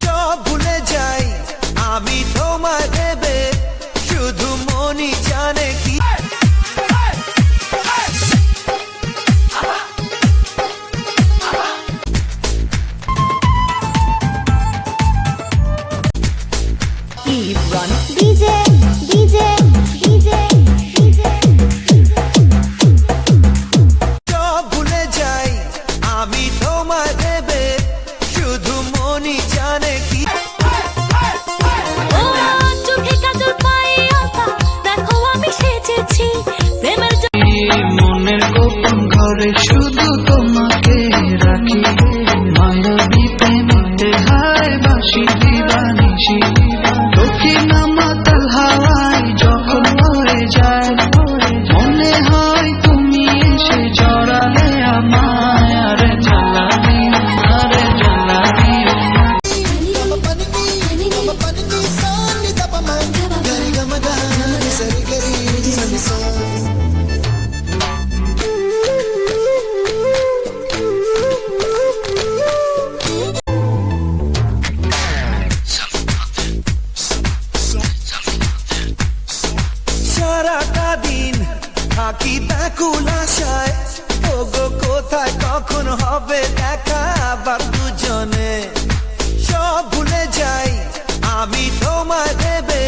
সব ভুলে যাই আমি তোমায় ভেবে, শুধু মনই জানে কি সব ভুলে যাই আমি তোমায় ভেবে, শুধু মনই জানে কি মনের গোপন ঘরে শুধু তোমাকে রাখি, মায়াবী প্রেমেতে হায় বাসি দিবানিসি, দক্ষিণ মাতাল হাওয়ায় যখন পড়ে যায়, মনে হয় তুমি এসে জড়ালে আমায়, আরে জ্বালাবি আরে জ্বালাবি। সারাটা দিন থাকি ব্যাকুল আশায়, ওগো কোথায় কখন হবে দেখা আবার দুজনে। সব ভুলে যাই আমি তোমায় ভেবে,